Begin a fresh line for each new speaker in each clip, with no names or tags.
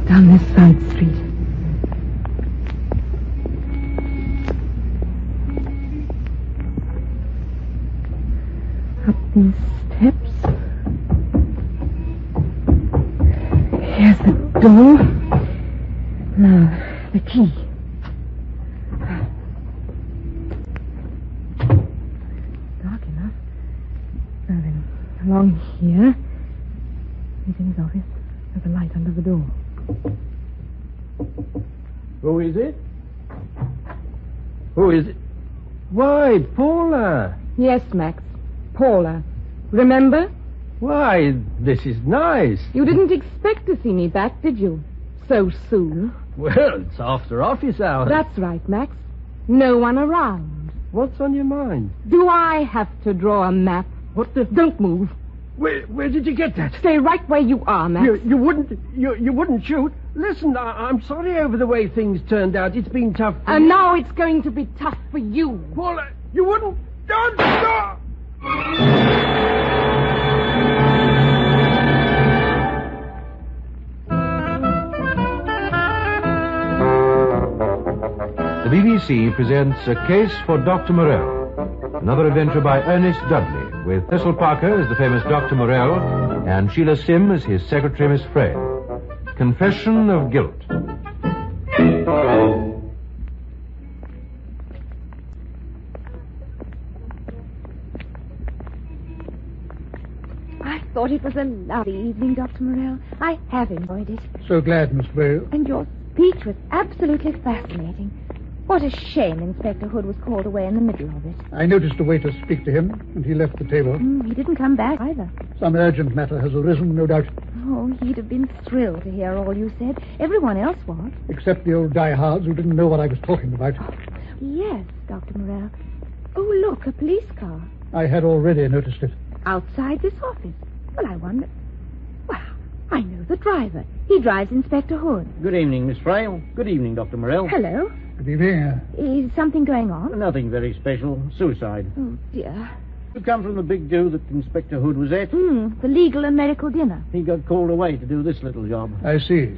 Down this side street. Up these steps. Here's the door. Now, the key. Dark enough. Now then, along here. He's in his office. There's a light under the door.
Who is it? Who is it? Why, Paula.
Yes, Max. Paula. Remember?
Why, this is nice.
You didn't expect to see me back, did you? So soon.
Well, it's after office hours.
That's right, Max. No one around.
What's on your mind?
Do I have to draw a map?
What the...
Don't move.
Where did you get that?
Stay right where you are, Max.
You wouldn't shoot. Listen, I'm sorry over the way things turned out. It's been tough for
And
you.
now it's going to be tough for you.
Paula, you wouldn't... Don't stop!
The BBC presents A Case for Dr. Morelle, another adventure by Ernest Dudley, with Thistle Parker as the famous Dr. Morelle and Sheila Sim as his secretary, Miss Frayle. Confession of Guilt.
I thought it was a lovely evening, Dr. Morelle. I have enjoyed it.
So glad, Miss Frayle.
And your speech was absolutely fascinating. What a shame Inspector Hood was called away in the middle of it.
I noticed a waiter speak to him, and he left the table.
He didn't come back either.
Some urgent matter has arisen, no doubt.
Oh, he'd have been thrilled to hear all you said. Everyone else was.
Except the old diehards who didn't know what I was talking about.
Yes, Dr. Morelle. Oh, look, a police car.
I had already noticed it.
Outside this office. Well, I wonder... Well, I know the driver. He drives Inspector Hood.
Good evening, Miss Frayle. Good evening, Dr. Morelle.
Hello.
Good evening.
Is something going on?
Nothing very special. Suicide.
Oh, dear.
You come from the big do that Inspector Hood was at.
The legal and medical dinner.
He got called away to do this little job.
I see.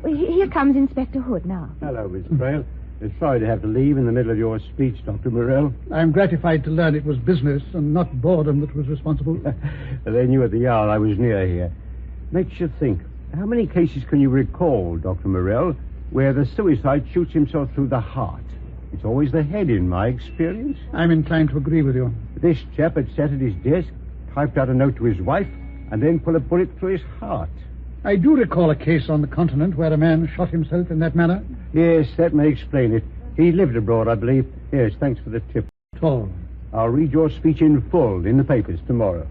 Here comes Inspector Hood now.
Hello, Miss Frayle. Sorry to have to leave in the middle of your speech, Dr. Morelle.
I'm gratified to learn it was business and not boredom that was responsible.
They knew at the hour I was near here. Makes you think. How many cases can you recall, Dr. Morelle, where the suicide shoots himself through the heart? It's always the head, in my experience.
I'm inclined to agree with you.
This chap had sat at his desk, typed out a note to his wife, and then put a bullet through his heart.
I do recall a case on the continent where a man shot himself in that manner.
Yes, that may explain it. He lived abroad, I believe. Yes, thanks for the tip.
Tall.
I'll read your speech in full in the papers tomorrow.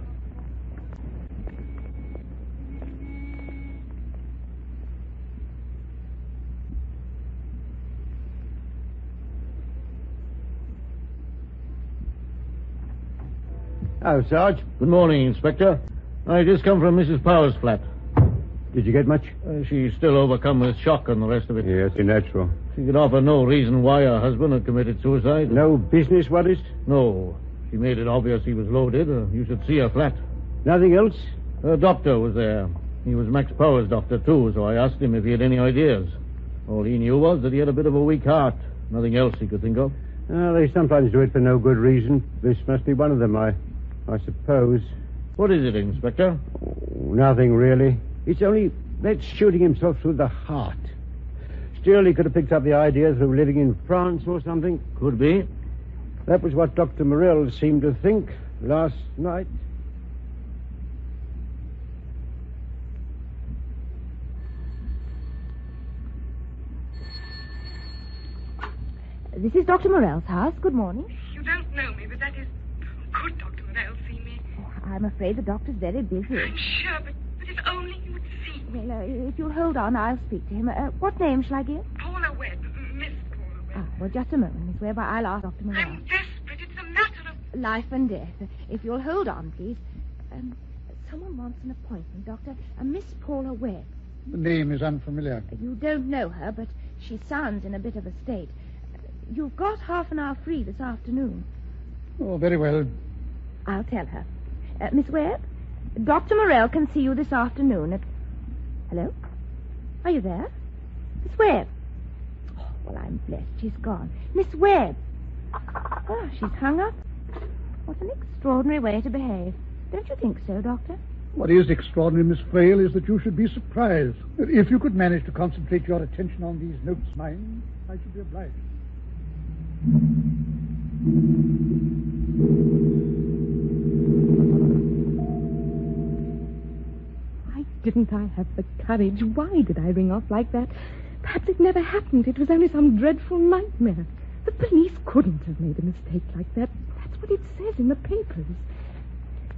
Oh, Sarge.
Good morning, Inspector. I just come from Mrs. Power's flat.
Did you get much?
She's still overcome with shock and the rest of it.
Yes, natural.
She could offer no reason why her husband had committed suicide.
No business worries?
No. She made it obvious he was loaded. You should see her flat.
Nothing else?
Her doctor was there. He was Max Power's doctor, too, so I asked him if he had any ideas. All he knew was that he had a bit of a weak heart. Nothing else he could think of.
They sometimes do it for no good reason. This must be one of them, I suppose.
What is it, Inspector?
Oh, nothing, really. It's only that shooting himself through the heart. Still, he could have picked up the idea through living in France or something.
Could be.
That was what Dr. Morelle seemed to think last night.
This is Dr. Morelle's house. Good morning.
You don't know me, but that is... Could Dr. Morelle see me?
Oh, I'm afraid the doctor's very busy.
I'm sure, but if only you would see me.
Well, if you'll hold on, I'll speak to him. What name shall I give?
Paula Webb, Miss Paula Webb.
Well, just a moment, Miss Webb. I'll ask Dr. Morelle.
I'm desperate. It's a matter of...
Life and death. If you'll hold on, please. Someone wants an appointment, Doctor. Miss Paula Webb.
The name is unfamiliar.
You don't know her, but she sounds in a bit of a state. You've got half an hour free this afternoon.
Oh, very well.
I'll tell her. Miss Webb, Dr. Morelle can see you this afternoon at... Hello? Are you there? Miss Webb? Oh, well, I'm blessed. She's gone. Miss Webb? Oh, she's hung up. What an extraordinary way to behave. Don't you think so, Doctor?
What is extraordinary, Miss Frayle, is that you should be surprised. If you could manage to concentrate your attention on these notes, mine, I should be obliged.
Why didn't I have the courage? Why did I ring off like that? Perhaps it never happened. It was only some dreadful nightmare. The police couldn't have made a mistake like that. That's what it says in the papers.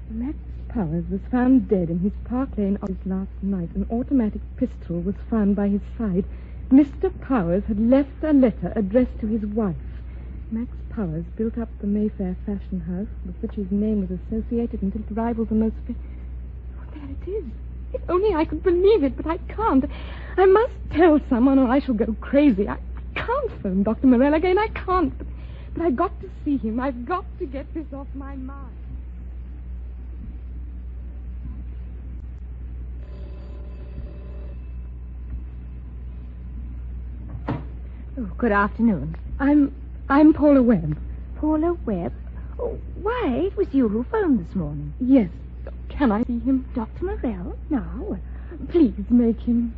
Max Powers was found dead in his Park Lane office last night. An automatic pistol was found by his side. Mr. Powers had left a letter addressed to his wife. Max Powers built up the Mayfair fashion house with which his name was associated until it rivaled the most... Oh, there it is. If only I could believe it, but I can't. I must tell someone or I shall go crazy. I can't phone Dr. Morelle again. I can't. But I've got to see him. I've got to get this off my mind.
Oh, good afternoon.
I'm Paula Webb.
Paula Webb? Oh, why, it was you who phoned this morning.
Yes. Can I see him?
Dr. Morelle? Now?
Please make him.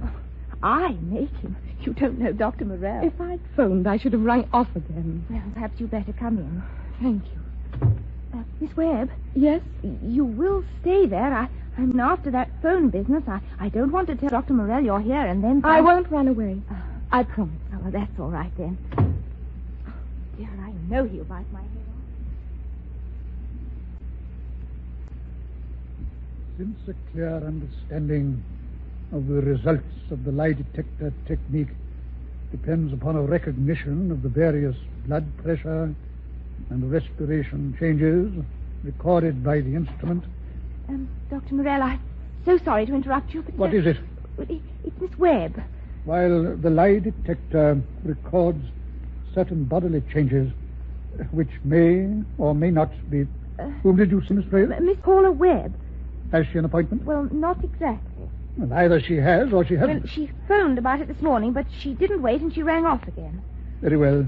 I make him? You don't know Dr. Morelle.
If I'd phoned, I should have rung off again.
Well, perhaps you'd better come in.
Thank you.
Miss Webb?
Yes?
You will stay there. I'm after that phone business. I don't want to tell Dr. Morelle you're here and then...
I won't run away. I promise.
Oh, well, that's all right then. Oh, dear, I know he'll bite my head off.
Since a clear understanding of the results of the lie detector technique depends upon a recognition of the various blood pressure and respiration changes recorded by the instrument...
Dr. Morelle, I'm so sorry to interrupt you, but...
What is it?
It's Miss Webb.
While the lie detector records certain bodily changes which may or may not be... Whom did you see, Miss Frayle?
Miss Paula Webb.
Has she an appointment?
Well, not exactly.
Well, either she has or she hasn't.
Well, she phoned about it this morning, but she didn't wait and she rang off again.
Very well.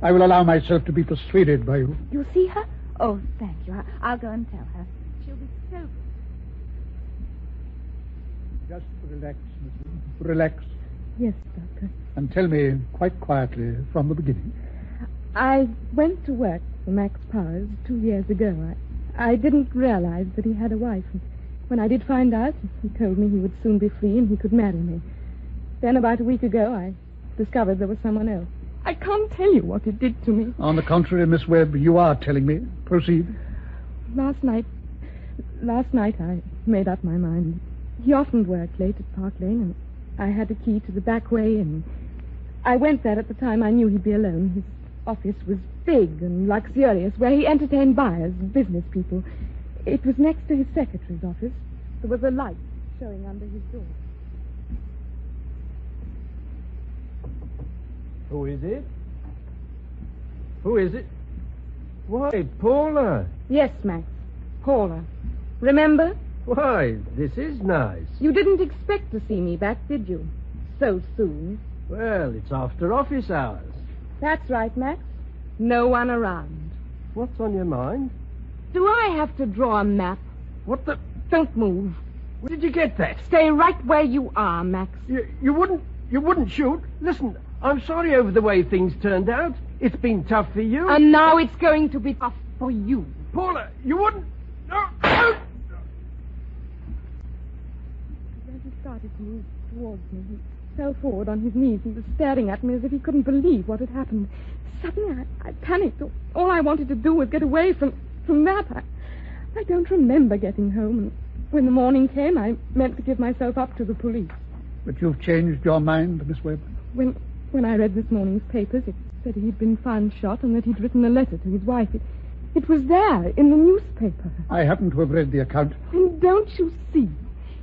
I will allow myself to be persuaded by you.
You'll see her? Oh, thank you. I'll go and tell her. She'll be so good.
Just relax, Miss. Relax.
Yes, Doctor.
And tell me quite quietly from the beginning.
I went to work for Max Powers 2 years ago. I didn't realize that he had a wife. When I did find out, he told me he would soon be free and he could marry me. Then about a week ago, I discovered there was someone else. I can't tell you what it did to me.
On the contrary, Miss Webb, you are telling me. Proceed.
Last night I made up my mind. He often worked late at Park Lane, and I had a key to the back way, and I went there at the time I knew he'd be alone. His office was big and luxurious, where he entertained buyers and business people. It was next to his secretary's office. There was a light showing under his door.
Who is it? Who is it? Why, Paula.
Yes, Max. Paula. Remember?
Why, this is nice.
You didn't expect to see me back, did you? So soon.
Well, it's after office hours.
That's right, Max. No one around.
What's on your mind?
Do I have to draw a map?
What the...
Don't move.
Where did you get that?
Stay right where you are, Max.
You wouldn't shoot? Listen, I'm sorry over the way things turned out. It's been tough for you.
And now it's going to be tough for you.
Paula, you wouldn't... No.
As he started to move towards me, he fell forward on his knees and was staring at me as if he couldn't believe what had happened. Suddenly, I panicked. All I wanted to do was get away from that. I don't remember getting home, and when the morning came, I meant to give myself up to the police.
But you've changed your mind, Miss Webb?
When I read this morning's papers, it said he'd been found shot and that he'd written a letter to his wife. It was there, in the newspaper.
I happen to have read the account.
And don't you see?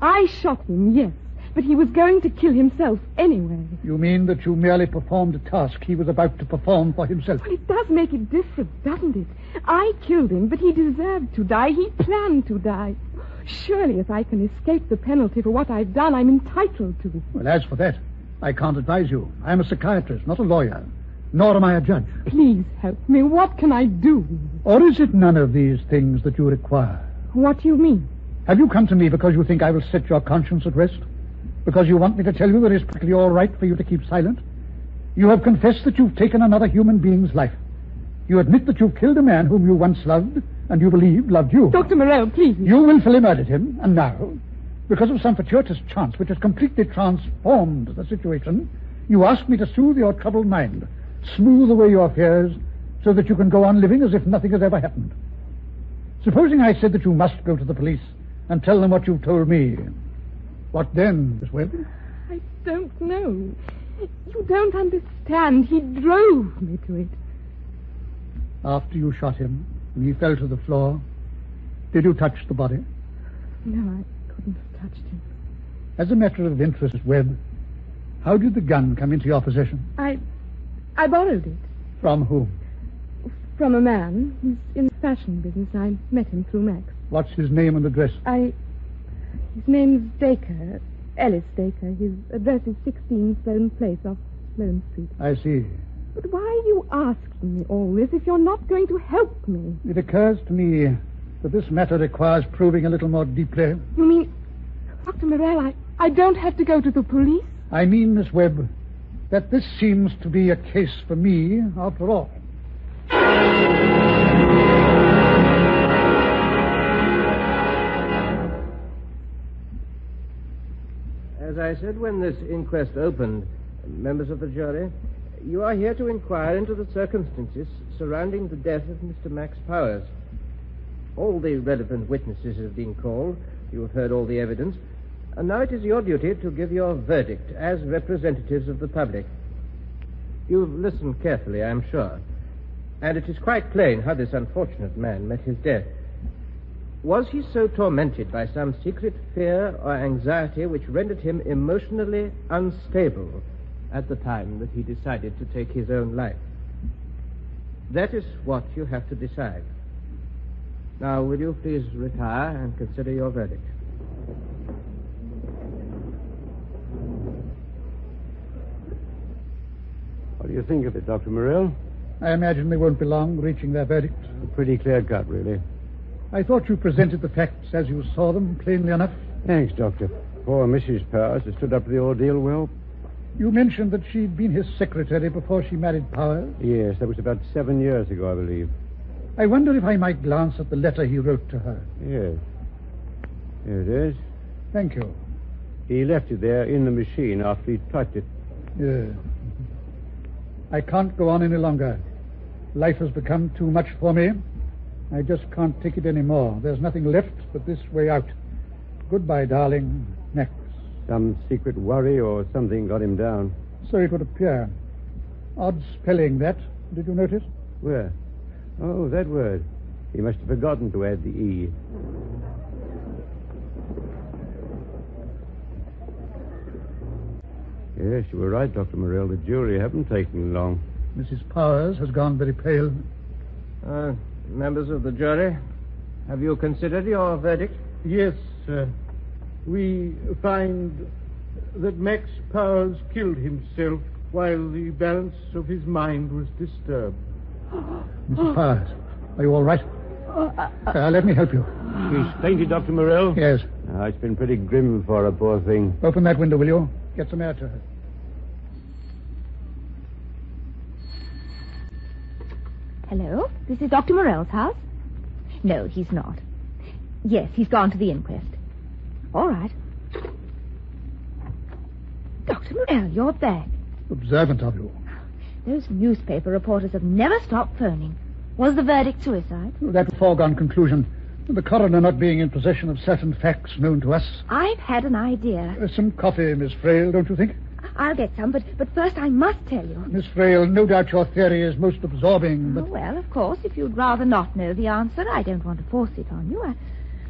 I shot him, yes. but he was going to kill himself anyway.
You mean that you merely performed a task he was about to perform for himself?
Well, it does make it different, doesn't it? I killed him, but he deserved to die. He planned to die. Surely, if I can escape the penalty for what I've done, I'm entitled to.
Well, as for that, I can't advise you. I'm a psychiatrist, not a lawyer. Nor am I a judge.
Please help me. What can I do?
Or is it none of these things that you require?
What do you mean?
Have you come to me because you think I will set your conscience at rest? Because you want me to tell you that it's perfectly all right for you to keep silent? You have confessed that you've taken another human being's life. You admit that you've killed a man whom you once loved and you believed loved you.
Dr. Morelle, please.
You willfully murdered him, and now, because of some fortuitous chance which has completely transformed the situation, you ask me to soothe your troubled mind, smooth away your fears, so that you can go on living as if nothing has ever happened. Supposing I said that you must go to the police and tell them what you've told me. What then, Miss Webb?
I don't know. You don't understand. He drove me to it.
After you shot him and he fell to the floor, did you touch the body?
No, I couldn't have touched him.
As a matter of interest, Miss Webb, how did the gun come into your possession?
I borrowed it.
From whom?
From a man. He's in the fashion business. I met him through Max.
What's his name and address?
His name's Dacre. Ellis Dacre. His address is 16 Sloane Place off Sloane Street.
I see.
But why are you asking me all this if you're not going to help me?
It occurs to me that this matter requires probing a little more deeply.
You mean, Dr. Morelle, I don't have to go to the police?
I mean, Miss Webb, that this seems to be a case for me, after all.
As I said when this inquest opened, members of the jury, you are here to inquire into the circumstances surrounding the death of Mr. Max Powers. All the relevant witnesses have been called. You have heard all the evidence. And now it is your duty to give your verdict as representatives of the public. You've listened carefully, I'm sure. And it is quite plain how this unfortunate man met his death. Was he so tormented by some secret fear or anxiety which rendered him emotionally unstable at the time that he decided to take his own life? That is what you have to decide. Now, will you please retire and consider your verdict?
What do you think of it, Dr. Morelle?
I imagine they won't be long reaching their verdict.
Pretty clear cut, really.
I thought you presented the facts as you saw them, plainly enough.
Thanks, Doctor. Poor Mrs. Powers has stood up to the ordeal well.
You mentioned that she'd been his secretary before she married Powers.
Yes, that was about 7 years ago, I believe.
I wonder if I might glance at the letter he wrote to her.
Yes. Here it is.
Thank you.
He left it there in the machine after he typed it.
Yes. I can't go on any longer. Life has become too much for me. I just can't take it anymore. There's nothing left but this way out. Goodbye, darling. Max.
Some secret worry or something got him down.
So it would appear. Odd spelling, that. Did you notice?
Where? Oh, that word. He must have forgotten to add the E. Yes, you were right, Dr. Morelle. The jury haven't taken long.
Mrs. Powers has gone very pale.
Members of the jury, have you considered your verdict?
Yes, sir. We find that Max Powers killed himself while the balance of his mind was disturbed.
Mrs. Powers, are you all right? Let me help you.
She's fainted, Dr. Morelle?
Yes.
It's been pretty grim for her, poor thing.
Open that window, will you? Get some air to her.
Hello? This is Dr. Morelle's house? No, he's not. Yes, he's gone to the inquest. All right. Dr. Morelle, you're back.
Observant of you.
Those newspaper reporters have never stopped phoning. Was the verdict suicide?
That foregone conclusion. The coroner not being in possession of certain facts known to us.
I've had an idea.
Some coffee, Miss Frayle, don't you think?
I'll get some, but first I must tell you.
Miss Frayle, no doubt your theory is most absorbing, but...
Oh, well, of course, if you'd rather not know the answer, I don't want to force it on you.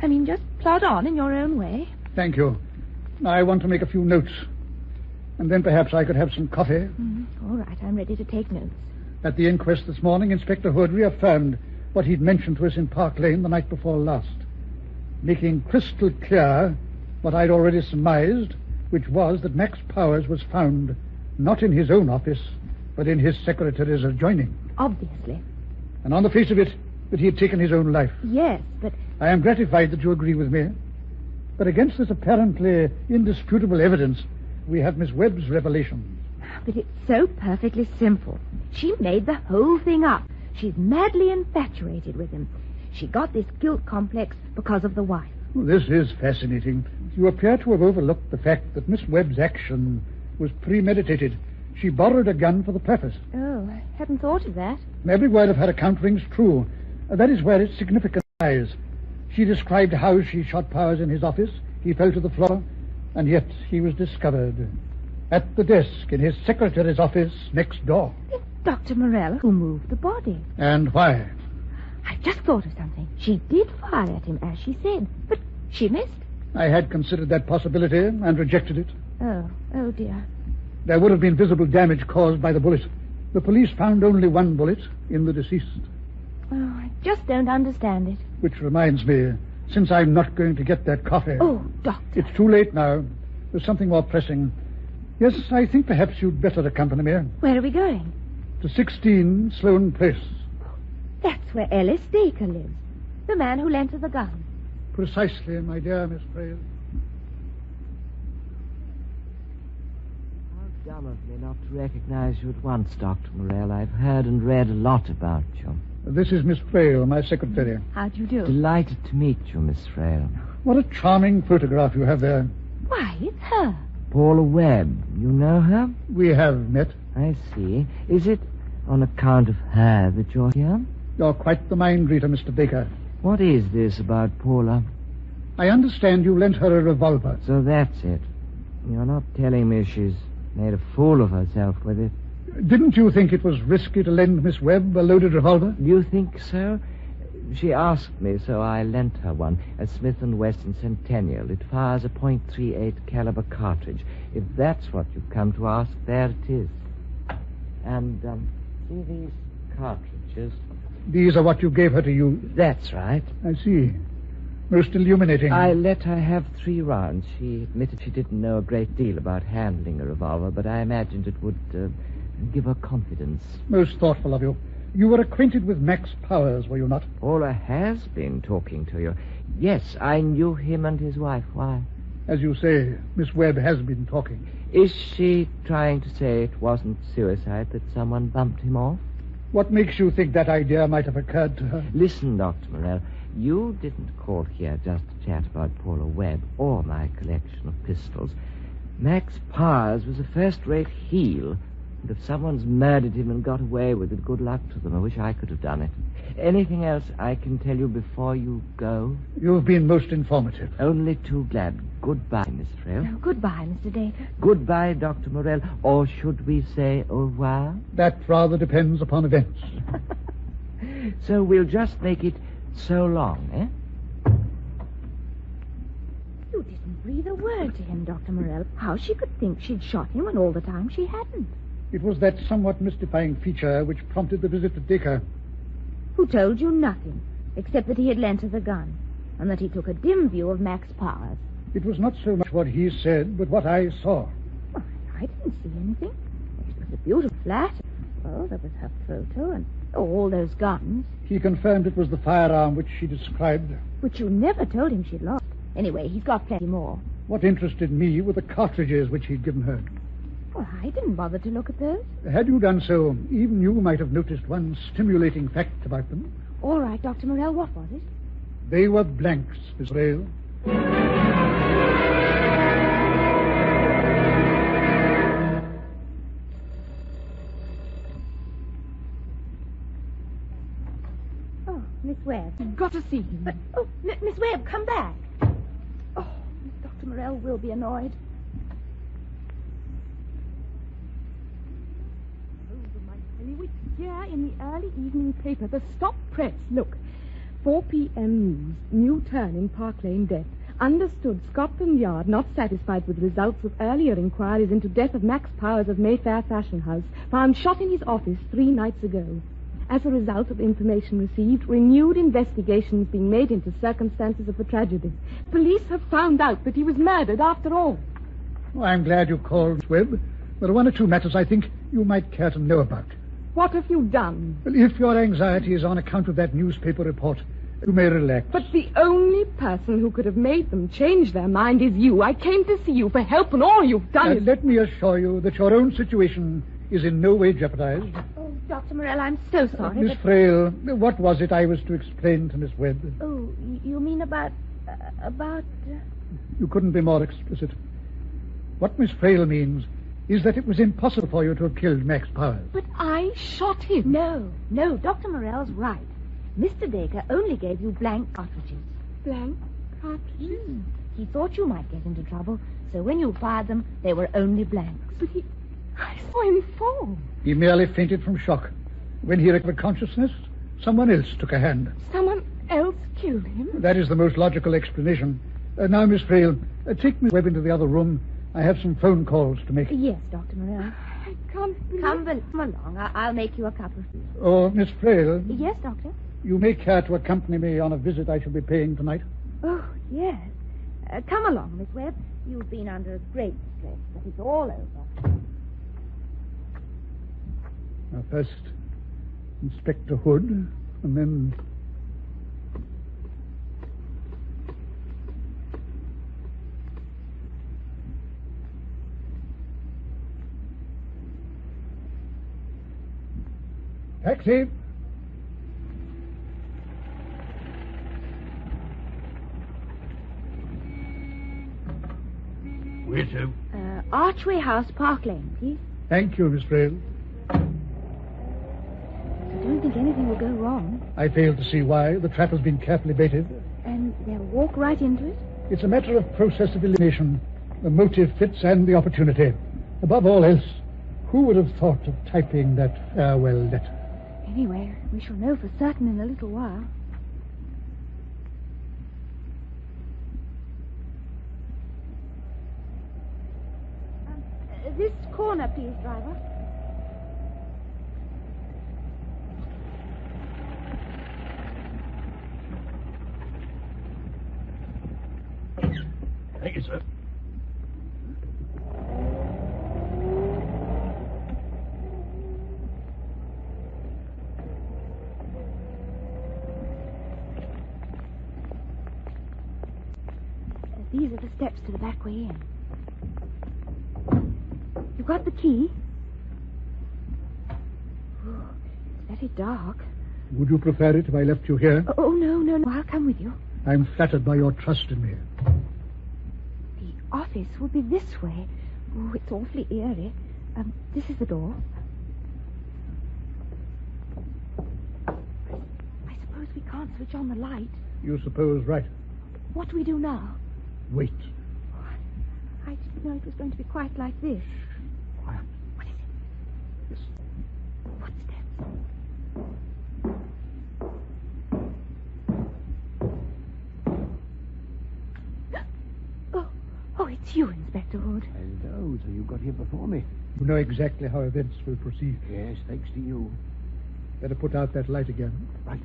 I mean, just plod on in your own way.
Thank you. I want to make a few notes. And then perhaps I could have some coffee.
All right, I'm ready to take notes.
At the inquest this morning, Inspector Hood reaffirmed what he'd mentioned to us in Park Lane the night before last, making crystal clear what I'd already surmised, which was that Max Powers was found not in his own office, but in his secretary's adjoining.
Obviously.
And on the face of it, that he had taken his own life.
Yes, but...
I am gratified that you agree with me. But against this apparently indisputable evidence, we have Miss Webb's revelations.
But it's so perfectly simple. She made the whole thing up. She's madly infatuated with him. She got this guilt complex because of the wife.
Well, this is fascinating. You appear to have overlooked the fact that Miss Webb's action was premeditated. She borrowed a gun for the purpose.
Oh, I hadn't thought of that.
Every word of her account rings true. That is where its significance lies. She described how she shot Powers in his office. He fell to the floor, and yet he was discovered at the desk in his secretary's office next door.
It's Dr. Morelle who moved the body.
And why?
I just thought of something. She did fire at him, as she said, but she missed.
I had considered that possibility and rejected it.
Oh dear.
There would have been visible damage caused by the bullet. The police found only one bullet in the deceased.
Oh, I just don't understand it.
Which reminds me, since I'm not going to get that coffee...
Oh, Doctor.
It's too late now. There's something more pressing. Yes, I think perhaps you'd better accompany me.
Where are we going?
To 16 Sloane Place.
That's where Ellis Dacre lives. The man who lent her the gun.
Precisely, my dear Miss Frayle.
How dumb of me not to recognize you at once, Dr. Morelle. I've heard and read a lot about you.
This is Miss Frayle, my secretary.
How do you do?
Delighted to meet you, Miss Frayle.
What a charming photograph you have there.
Why, it's her.
Paula Webb. You know her?
We have met.
I see. Is it on account of her that you're here?
You're quite the mind reader, Mr. Baker.
What is this about Paula?
I understand you lent her a revolver.
So that's it. You're not telling me she's made a fool of herself with it.
Didn't you think it was risky to lend Miss Webb a loaded revolver?
You think so? She asked me, so I lent her one, a Smith & Wesson Centennial. It fires a .38 caliber cartridge. If that's what you've come to ask, there it is. And, see these cartridges?
These are what you gave her to use?
That's right.
I see. Most illuminating.
I let her have 3 rounds. She admitted she didn't know a great deal about handling a revolver, but I imagined it would give her confidence.
Most thoughtful of you. You were acquainted with Max Powers, were you not?
Paula has been talking to you. Yes, I knew him and his wife. Why?
As you say, Miss Webb has been talking.
Is she trying to say it wasn't suicide, that someone bumped him off?
What makes you think that idea might have occurred to her?
Listen, Dr. Morelle, you didn't call here just to chat about Paula Webb or my collection of pistols. Max Powers was a first-rate heel, and if someone's murdered him and got away with it, good luck to them. I wish I could have done it. Anything else I can tell you before you go?
You've been most informative.
Only too glad. Goodbye, Miss Frayle.
Oh, goodbye, Mr. Dacre.
Goodbye, Dr. Morelle. Or should we say au revoir?
That rather depends upon events.
So we'll just make it so long, eh?
You didn't breathe a word to him, Dr. Morelle. How she could think she'd shot him when all the time she hadn't.
It was that somewhat mystifying feature which prompted the visit to Dacre.
Who told you nothing, except that he had lent her the gun, and that he took a dim view of Max Powers.
It was not so much what he said, but what I saw.
Well, I didn't see anything. It was a beautiful flat. Well, there was her photo and all those guns.
He confirmed it was the firearm which she described.
Which you never told him she'd lost. Anyway, he's got plenty more.
What interested me were the cartridges which he'd given her.
Well, I didn't bother to look at those.
Had you done so, even you might have noticed one stimulating fact about them.
All right, Dr. Morelle, what was it?
They were blanks, Miss Frayle.
Oh, Miss Webb.
You've got to see him.
Miss Webb, come back. Oh, Dr. Morelle will be annoyed.
It's here in the early evening paper, the stop press. Look, 4 p.m. news, new turn in Park Lane death. Understood, Scotland Yard, not satisfied with the results of earlier inquiries into death of Max Powers of Mayfair Fashion House, found shot in his office 3 nights ago. As a result of information received, renewed investigations being made into circumstances of the tragedy. Police have found out that he was murdered after all.
Oh, I'm glad you called, Miss Webb. There are 1 or 2 matters I think you might care to know about.
What have you done?
Well, if your anxiety is on account of that newspaper report, you may relax.
But the only person who could have made them change their mind is you. I came to see you for help, and all you've done is...
Let me assure you that your own situation is in no way jeopardized.
Oh, Dr. Morelle, I'm so sorry.
Miss Frayle, what was it I was to explain to Miss Webb?
Oh, you mean about...
You couldn't be more explicit. What Miss Frayle means is that it was impossible for you to have killed Max Powers.
But I shot him.
No, Dr. Morelle's right. Mr. Dacre only gave you blank cartridges.
Blank cartridges?
He thought you might get into trouble, so when you fired them, they were only blanks.
But I saw him fall.
He merely fainted from shock. When he recovered consciousness, someone else took a hand.
Someone else killed him?
That is the most logical explanation. Now, Miss Frayle, take Miss Webb into the other room. I have some phone calls to make.
Yes, Dr. Morelle.
I can't believe...
Come along. I'll make you a cup of tea.
Oh, Miss Frayle.
Yes, Doctor?
You may care to accompany me on a visit I shall be paying tonight.
Oh, yes. Come along, Miss Webb. You've been under great stress, but it's all over.
Now, first, Inspector Hood, and then... Taxi!
Where to?
Archway House, Park Lane, please.
Thank you, Miss Frayle.
I don't think anything will go wrong.
I fail to see why. The trap has been carefully baited.
And they'll walk right into it?
It's a matter of process of elimination. The motive fits and the opportunity. Above all else, who would have thought of typing that farewell letter?
Anyway, we shall know for certain in a little while. This corner, please, driver.
Thank you, sir.
These are the steps to the back way in. You got the key? Oh, it's very dark.
Would you prefer it if I left you here?
Oh, no. I'll come with you.
I'm flattered by your trust in me.
The office will be this way. Oh, it's awfully eerie. This is the door. I suppose we can't switch on the light.
You suppose right.
What do we do now?
Wait.
I didn't know it was going to be quite like this.
Quiet.
What is it?
Yes.
Footsteps. Oh, it's you, Inspector Hood.
Hello, so you got here before me.
You know exactly how events will proceed.
Yes, thanks to you.
Better put out that light again.
Right.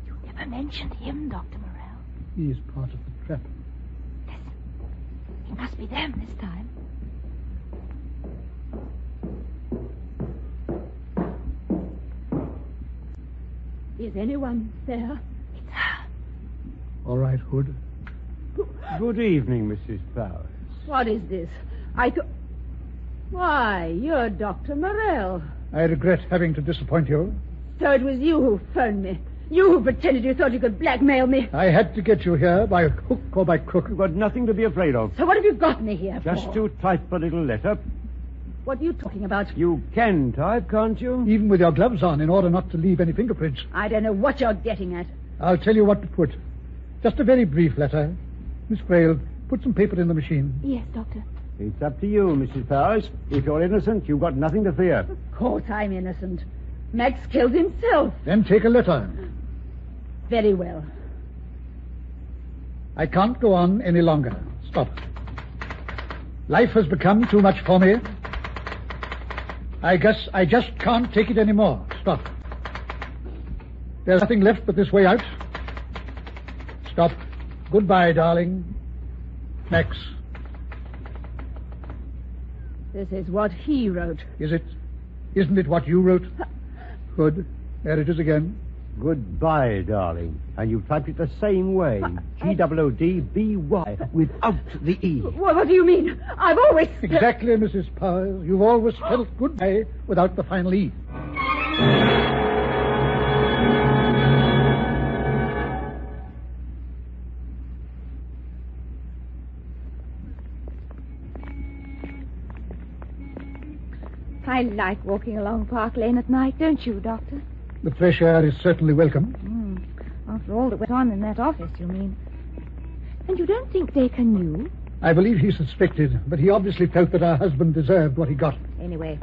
You never mentioned him, Dr. Morelle.
He is part of the trap.
Listen. It must be them this time.
Is anyone there?
It's her.
All right, Hood.
Good evening, Mrs. Powers.
What is this? Why, you're Dr. Morelle.
I regret having to disappoint you.
So it was you who phoned me. You who pretended you thought you could blackmail me.
I had to get you here by hook or by crook.
You've got nothing to be afraid of.
So what have you got me here
Just
for?
to type a little letter.
What are you talking about?
You can type, can't you?
Even with your gloves on, in order not to leave any fingerprints.
I don't know what you're getting at.
I'll tell you what to put. Just a very brief letter. Miss Frayle, put some paper in the machine.
Yes, Doctor.
It's up to you, Mrs. Powers. If you're innocent, you've got nothing to fear.
Of course I'm innocent. Max killed himself.
Then take a letter.
Very well.
I can't go on any longer. Stop. Life has become too much for me. I guess I just can't take it anymore. Stop. There's nothing left but this way out. Stop. Goodbye, darling. Max.
This is what he wrote.
Is it? Isn't it what you wrote? Good. There it is again.
Goodbye, darling. And you typed it the same way. G-O-O-D-B-Y without the E.
What do you mean? I've always...
Exactly, Mrs. Powers. You've always spelled goodbye without the final E.
I like walking along Park Lane at night, don't you, Doctor?
The fresh air is certainly welcome.
After all that went on in that office, you mean. And you don't think Dacre knew?
I believe he suspected, but he obviously felt that our husband deserved what he got.
Anyway,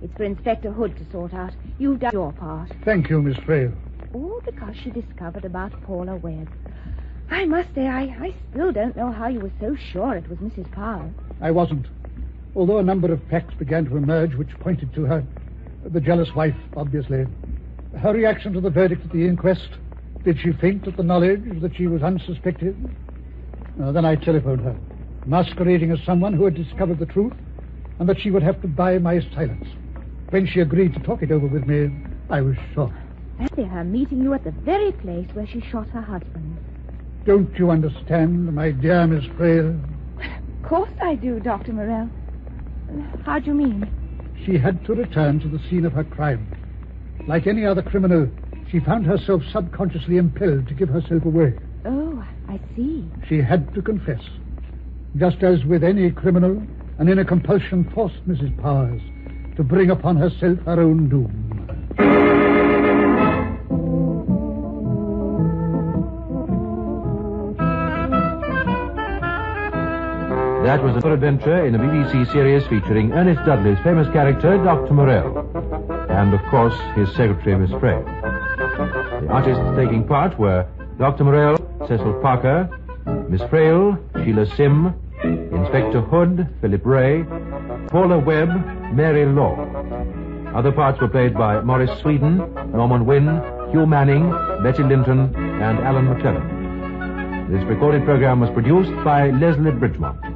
it's for Inspector Hood to sort out. You've done your part.
Thank you, Miss Frayle.
All because she discovered about Paula Webb. I must say, I still don't know how you were so sure it was Mrs. Powers.
I wasn't. Although a number of facts began to emerge which pointed to her. The jealous wife, obviously. Her reaction to the verdict at the inquest. Did she faint at the knowledge that she was unsuspected? Then I telephoned her, masquerading as someone who had discovered the truth, and that she would have to buy my silence. When she agreed to talk it over with me, I was shocked.
Fancy her meeting you at the very place where she shot her husband.
Don't you understand, my dear Miss Frayle?
Of course I do, Dr. Morelle. How do you mean?
She had to return to the scene of her crime. Like any other criminal, she found herself subconsciously impelled to give herself away.
Oh, I see.
She had to confess. Just as with any criminal, an inner compulsion forced Mrs. Powers to bring upon herself her own doom.
That was another adventure in a BBC series featuring Ernest Dudley's famous character, Dr. Morelle, and, of course, his secretary, Miss Frayle. The artists taking part were Dr. Morelle, Cecil Parker, Miss Frayle, Sheila Sim, Inspector Hood, Philip Ray, Paula Webb, Mary Law. Other parts were played by Maurice Sweden, Norman Wynne, Hugh Manning, Betty Linton, and Alan McClellan. This recorded program was produced by Leslie Bridgemont.